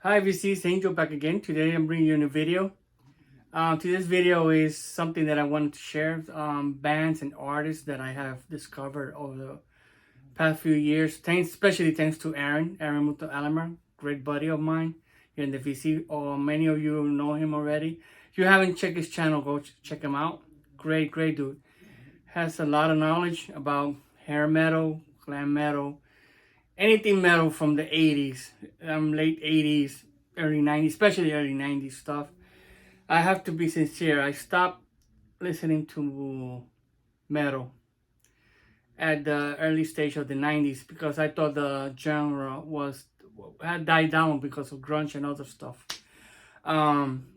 Hi VC, it's Angel back again. Today I'm bringing you a new video. Today's video is something that I wanted to share. Bands and artists that I have discovered over the past few years. Especially thanks to Aaron Mutha Alamare, great buddy of mine here in the VC. Or many of you know him already. If you haven't checked his channel, go check him out. Great dude. Has a lot of knowledge about hair metal, glam metal, anything metal from the 80s, late 80s, early 90s, especially early 90s stuff. I have to be sincere, I stopped listening to metal at the early stage of the 90s because I thought the genre had died down because of grunge and other stuff.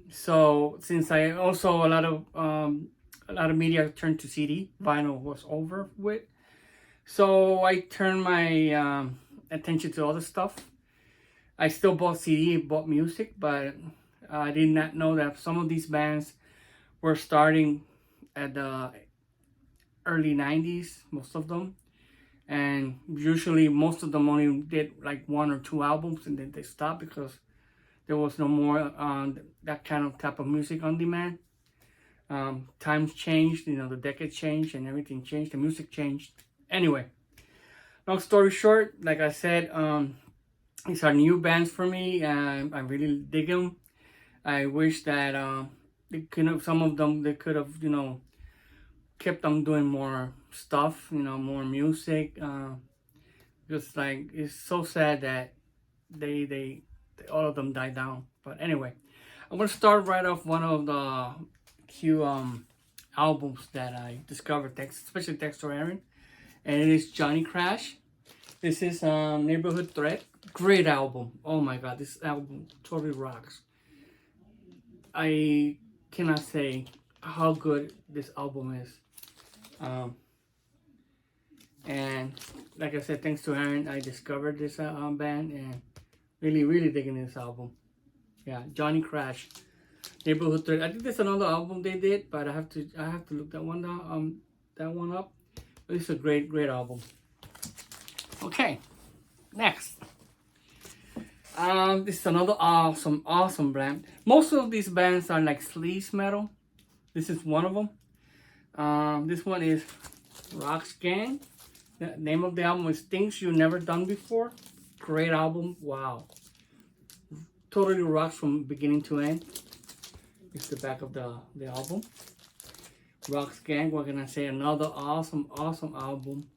So since I also a lot of media turned to CD, vinyl was over with. So I turned my attention to other stuff. I still bought CD, bought music, but I did not know that some of these bands were starting at the early 90s, most of them. And usually most of them only did like one or two albums and then they stopped because there was no more that kind of type of music on demand. Times changed, the decade changed and everything changed, the music changed. Anyway, long story short, like I said, these are new bands for me and I really dig them. I wish that some of them they could have kept on doing more stuff, more music. Just like it's so sad that they all of them died down. But anyway, I'm gonna start right off one of the few albums that I discovered, especially thanks to Aaron, and it is Johnny Crash. This is Neighborhood Threat. Great album. Oh my god, this album totally rocks. I cannot say how good this album is. And like I said, thanks to Aaron, I discovered this band and really digging this album. Yeah, Johnny Crash, Neighborhood Threat. I think there's another album they did, but I have to look that one down, that one up. But it's a great album. Okay, next. This is another awesome band. Most of these bands are like sleaze metal. This is one of them. This one is Rock's Gang. The name of the album is Things You Never Done Before. Great album. Wow. Totally rocks from beginning to end. It's the back of the album. Rock's Gang. We're gonna say another awesome album.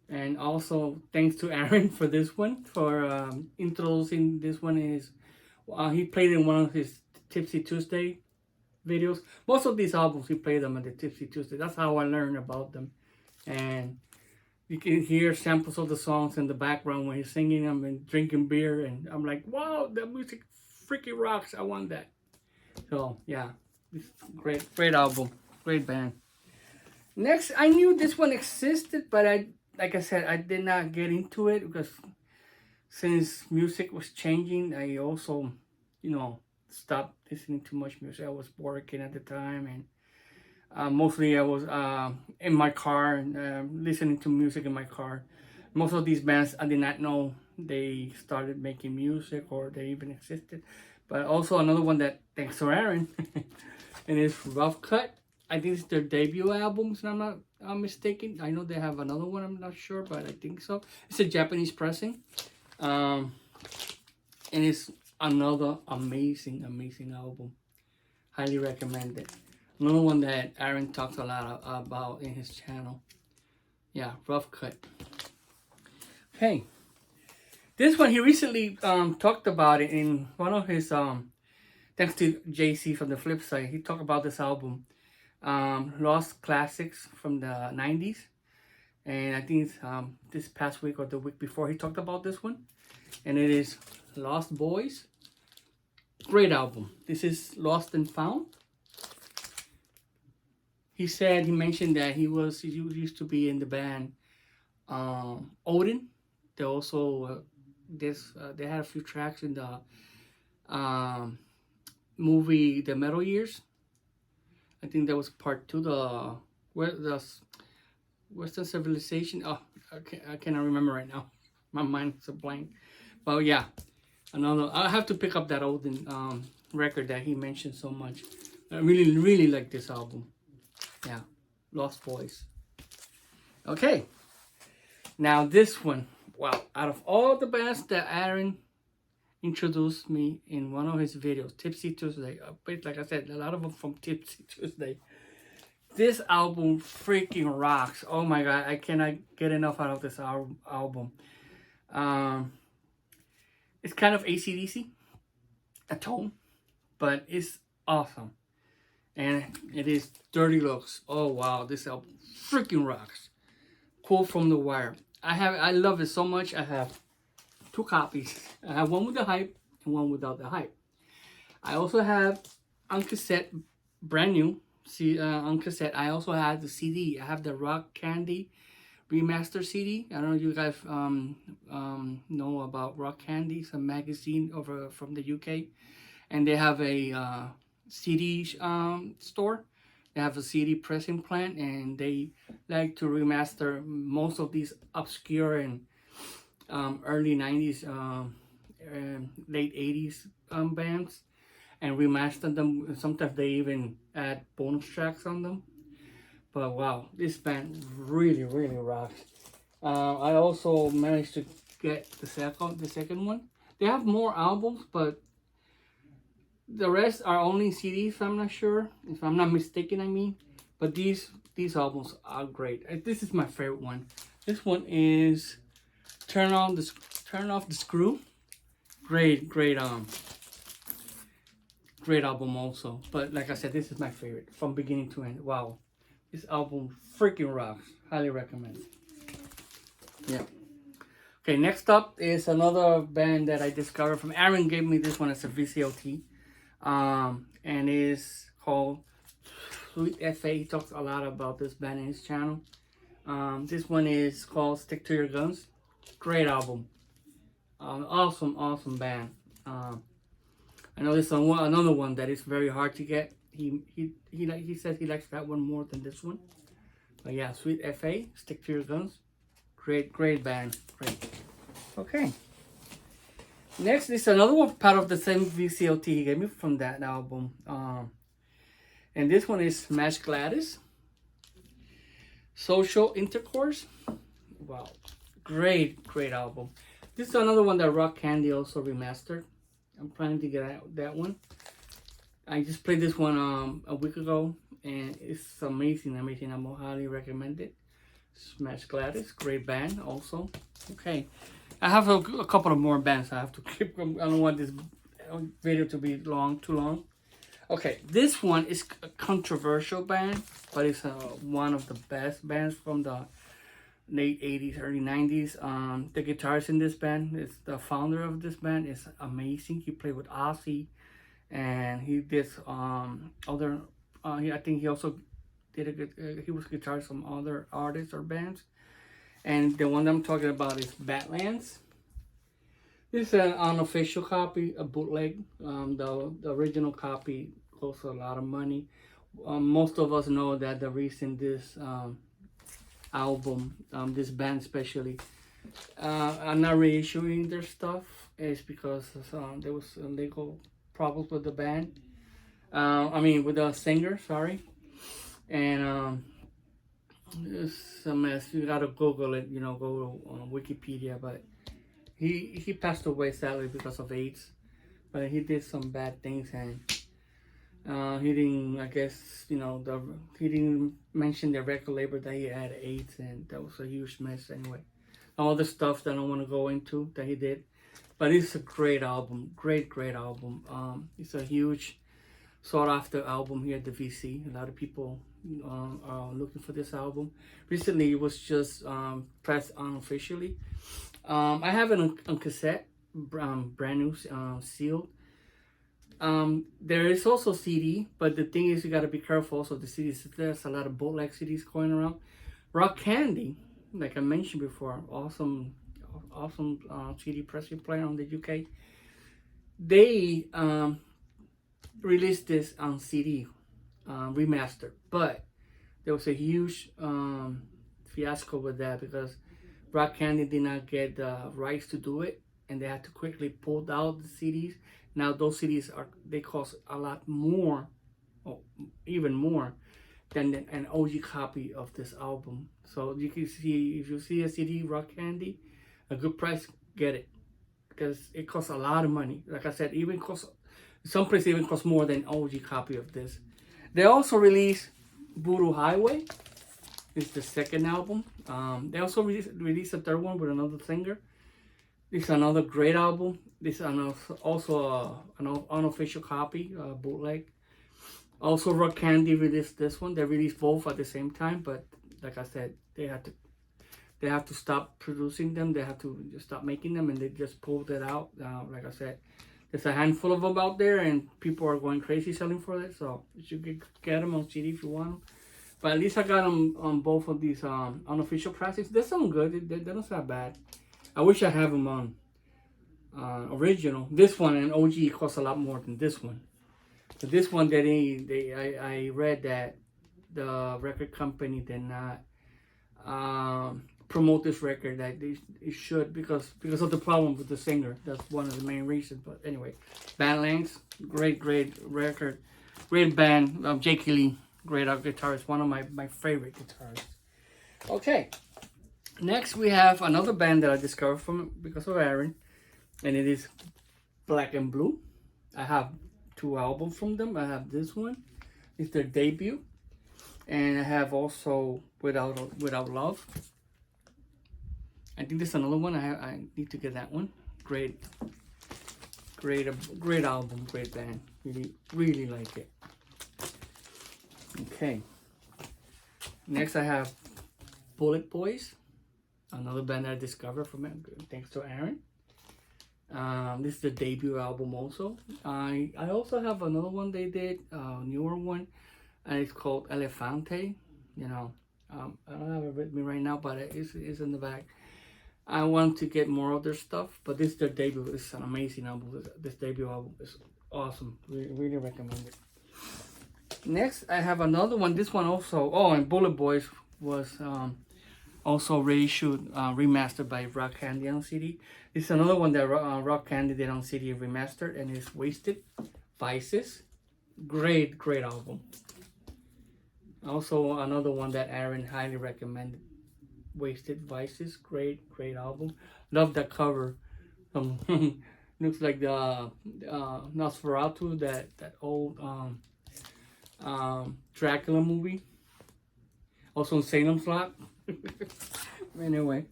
And also thanks to Aaron for this one, for introducing this one. He played in one of his Tipsy Tuesday videos. Most of these albums he played them at the Tipsy Tuesday. That's how I learned about them. And you can hear samples of the songs in the background when he's singing them and drinking beer. And I'm like, wow, that music freaking rocks. I want that. So yeah, this great album, great band. Next, I knew this one existed, but like I said, I did not get into it because since music was changing, I also, stopped listening to much music. I was working at the time, and mostly I was in my car and listening to music in my car. Most of these bands I did not know they started making music or they even existed. But also another one that thanks to Aaron, and it's Rough Cut. I think it's their debut album, if I'm not mistaken. I know they have another one, I'm not sure, but I think so. It's a Japanese pressing. And it's another amazing album. Highly recommend it. Another one that Aaron talks a lot about in his channel. Yeah, Rough Cut. Okay. This one, he recently talked about it in one of his, thanks to JC from the Flip Side, he talked about this album. Lost Classics from the 90s, and I think it's this past week or the week before he talked about this one, and it is Lost Boys. Great album. This is Lost and Found. He mentioned that he used to be in the band Odin. They also they had a few tracks in the movie The Metal Years. I think that was part 2, the Western Civilization. Oh, I cannot remember right now. My mind's a blank. But yeah, Another, I have to pick up that old record that he mentioned so much. I really, really like this album. Yeah, Lost Boys. Okay, now this one. Wow, out of all the bands that Aaron introduced me in one of his videos, Tipsy Tuesday. Like I said, a lot of them from Tipsy Tuesday. This album freaking rocks. Oh my god, I cannot get enough out of this album. It's kind of AC/DC, a tone, but it's awesome. And it is Dirty Looks. Oh wow, this album freaking rocks. Quote from The Wire. I love it so much. I have 2 copies. I have one with the hype and one without the hype. I also have on cassette, brand new. See, on cassette. I also have the CD. I have the Rock Candy remaster CD. I don't know if you guys know about Rock Candy. It's a magazine over from the UK, and they have a CD store. They have a CD pressing plant, and they like to remaster most of these obscure and early 90s, late 80s bands, and remaster them. Sometimes they even add bonus tracks on them. But wow, this band really, really rocks. I also managed to get the second one. They have more albums, but the rest are only CDs. I'm not sure, if I'm not mistaken. I mean, but these albums are great. This is my favorite one. This one is Turn Off the Screw. Great album also. But like I said, this is my favorite from beginning to end. Wow, this album freaking rocks. Highly recommend. Yeah. Okay, next up is another band that I discovered from Aaron. Gave me this one as a VCOT. And is called Sweet FA. He talks a lot about this band in his channel. This one is called Stick to Your Guns. Great album. Awesome band. I know this one, another one that is very hard to get. He says he likes that one more than this one. But yeah, Sweet FA, Stick to Your Guns. Great band. Great. Okay. Next is another one part of the same VCOT he gave me from that album. And this one is Smash Gladys. Social Intercourse. Wow. Great album. This is another one that Rock Candy also remastered. I'm planning to get that one. I just played this one a week ago, and it's amazing. I highly recommend it. Smash Gladys, great band also. Okay, I have a couple of more bands I have to keep. I don't want this video to be too long. Okay, this one is a controversial band, but it's one of the best bands from the late 80s, early 90s. The guitarist in this band is the founder of this band. Is amazing. He played with Ozzy, and he did other. I think he also did he was guitarist from other artists or bands. And the one I'm talking about is Badlands. This is an unofficial copy, a bootleg. The original copy costs a lot of money. Most of us know that the reason this album, this band especially, are not reissuing their stuff is because there was legal problems with the band. With the singer, sorry. And it's a mess. You gotta Google it, go on Wikipedia. But he passed away sadly because of AIDS. But he did some bad things, and he didn't. I guess he didn't mention the record label that he had AIDS, and that was a huge mess. Anyway, all the stuff that I don't want to go into that he did. But it's a great album, great album. It's a huge sought after album here at the VC. A lot of people are looking for this album. Recently, it was just pressed unofficially. I have it on cassette, brand new, sealed. There is also CD, but the thing is, you gotta be careful. Also, the CDs, there's a lot of bootleg CDs going around. Rock Candy, like I mentioned before, awesome CD pressing player on the UK. They released this on CD, remastered, but there was a huge fiasco with that because Rock Candy did not get the rights to do it, and they had to quickly pull out the CDs. Now those CDs they cost a lot more, or even more, than an OG copy of this album. So you can see, if you see a CD Rock Candy, a good price, get it, because it costs a lot of money. Like I said, even costs, some places even cost more than OG copy of this. They also released Voodoo Highway. It's the second album. They also released a third one with another singer. It's another great album. This is also an unofficial copy, bootleg. Also, Rock Candy released this one. They released both at the same time, but like I said, they have to stop producing them. They have to just stop making them, and they just pulled it out. Like I said, there's a handful of them out there, and people are going crazy selling for it. So you should get them on CD if you want them. But at least I got them on both of these unofficial classics. They sound good. They don't sound bad. I wish I have them on original. This one and OG costs a lot more than this one. But this one, I read that the record company did not promote this record that it should, because of the problem with the singer. That's one of the main reasons. But anyway, Badlands, great record, great band. Jake Lee, great guitarist, one of my favorite guitarists. Okay, next we have another band that I discovered because of Aaron, and it is Black and Blue. I have 2 albums from them. I have this one, it's their debut, and I have also Without Love. I think there's another one. I need to get that one. Great album, great band. Really like it. Okay. Next I have Bullet Boys, another band I discovered from it, thanks to Aaron. This is the debut album also. I also have another one they did, newer one, and it's called Elefante. You know, I don't have it with me right now, but it's in the back. I want to get more of their stuff, but this is their debut. It's an amazing album. This debut album is awesome. Really recommend it. Next, I have another one. This one also. Oh, and Bullet Boys was also reissued, remastered by Rock Candy on CD. It's another one that Rock Candy did on CD remastered, and it's Wasted Vices. Great album. Also another one that Aaron highly recommended. Wasted Vices, great album. Love that cover. Looks like the Nosferatu, that old Dracula movie. Also in Salem's Lot. Anyway,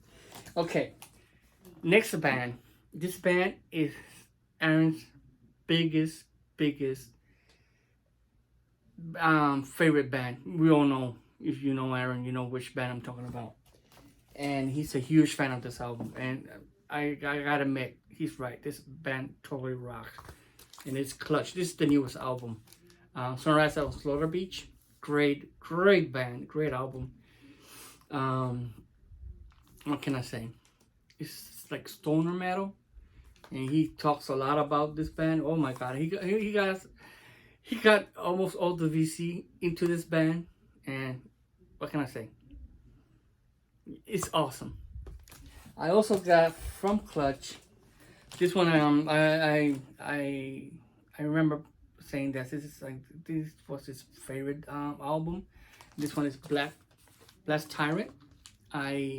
okay. Next band. This band is Aaron's biggest favorite band. We all know, if you know Aaron, you know which band I'm talking about. And he's a huge fan of this album. And I gotta admit, he's right. This band totally rocks. And it's clutch. This is the newest album. Sunrise on Slaughter Beach. Great band. Great album. What can I say? It's like stoner metal. And he talks a lot about this band. Oh my God. He got almost all the VC into this band. And what can I say? It's awesome. I also got from Clutch this one. I remember saying that this was his favorite album. This one is Black Tyrant. I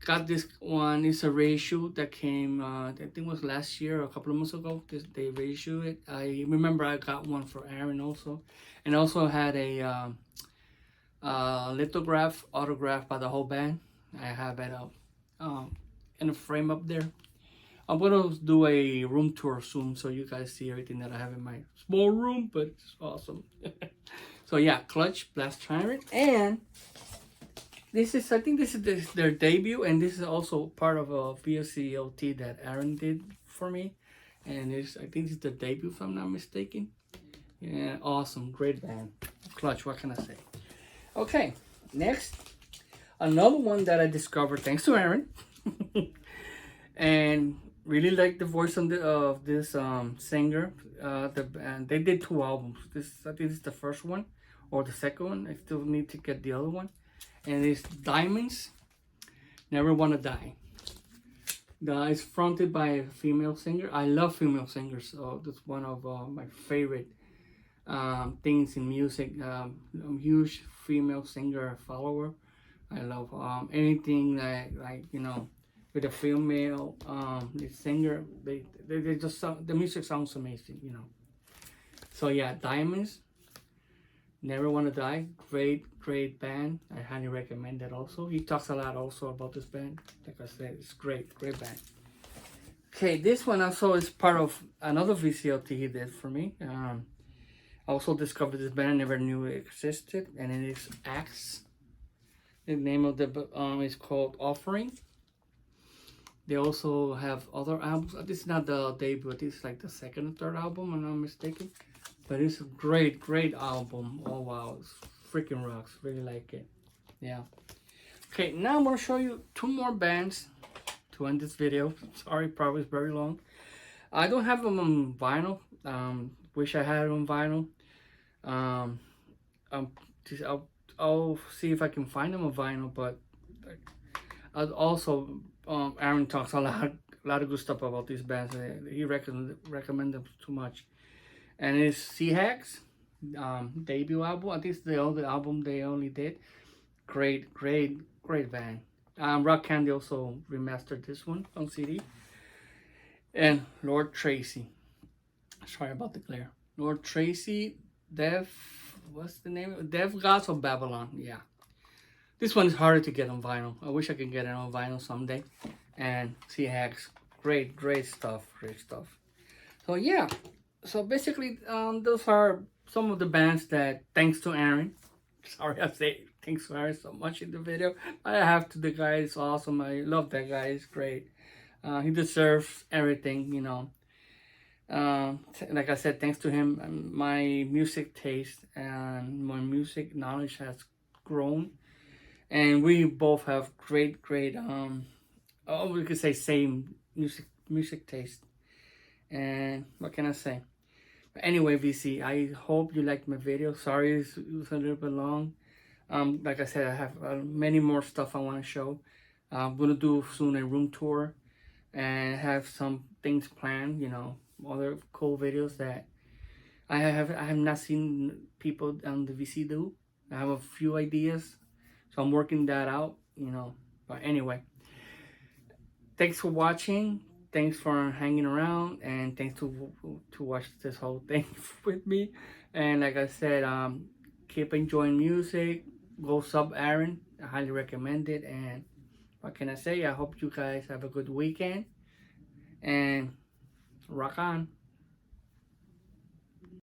got this one. It's a reissue that came, I think it was last year or a couple of months ago. They reissued it. I remember I got one for Aaron also, and also had a lithograph autograph by the whole band. I have it up in a frame up there. I'm gonna do a room tour soon so you guys see everything that I have in my small room, but it's awesome. So yeah, Clutch, Black Tyrant, and this is, I think this is their debut, and this is also part of a VOCOT that Aaron did for me, and I think this is the debut if I'm not mistaken. Yeah, awesome, great band. Clutch, what can I say? Okay, next, another one that I discovered thanks to Aaron, and really like the voice of this singer. And they did 2 albums. I think this is the first one or the second one. I still need to get the other one. And it's Diamonds, Never Wanna Die. It's fronted by a female singer. I love female singers, so that's one of my favorite things in music. I'm a huge female singer follower. I love anything like you know with a female the singer. They just sound, the music sounds amazing, you know. So yeah, Diamonds, Never Wanna Die, great band. I highly recommend that also. He talks a lot also about this band. Like I said, it's great band. Okay, this one also is part of another VCLT he did for me. I also discovered this band I never knew it existed, and it is Axe. The name of the is called Offering. They also have other albums. This is not the debut. This is like the second or third album, if I'm not mistaken. But it's a great album. Oh wow, it's freaking rocks. Really like it. Yeah. Okay, now I'm gonna show you two more bands to end this video. Sorry, probably it's very long. I don't have them on vinyl. Wish I had them on vinyl. I'll see if I can find them on vinyl. But also, Aaron talks a lot of good stuff about these bands. He recommend them too much. And it's Sea Hacks debut album. I think it's the only album they only did. Great band. Rock Candy also remastered this one on CD. And Lord Tracy. Sorry about the glare. Lord Tracy, what's the name? Deaf Gods of Babylon. Yeah. This one is harder to get on vinyl. I wish I could get it on vinyl someday. And Sea Hacks, great stuff. So yeah. So basically, those are some of the bands that, thanks to Aaron. Sorry, I say thanks to Aaron so much in the video. I have to. The guy is awesome. I love that guy. He's great. He deserves everything, you know. Like I said, thanks to him, my music taste and my music knowledge has grown, and we both have great. We could say same music taste. And what can I say? But anyway, VC, I hope you liked my video. Sorry it was a little bit long. Like I said, I have many more stuff I want to show. I'm gonna do soon a room tour and have some things planned, you know, other cool videos that I have not seen people on the VC do. I have a few ideas, so I'm working that out, you know. But anyway, thanks for watching. Thanks for hanging around, and thanks to watch this whole thing with me. And like I said, keep enjoying music. Go sub Aaron. I highly recommend it. And what can I say? I hope you guys have a good weekend, and rock on.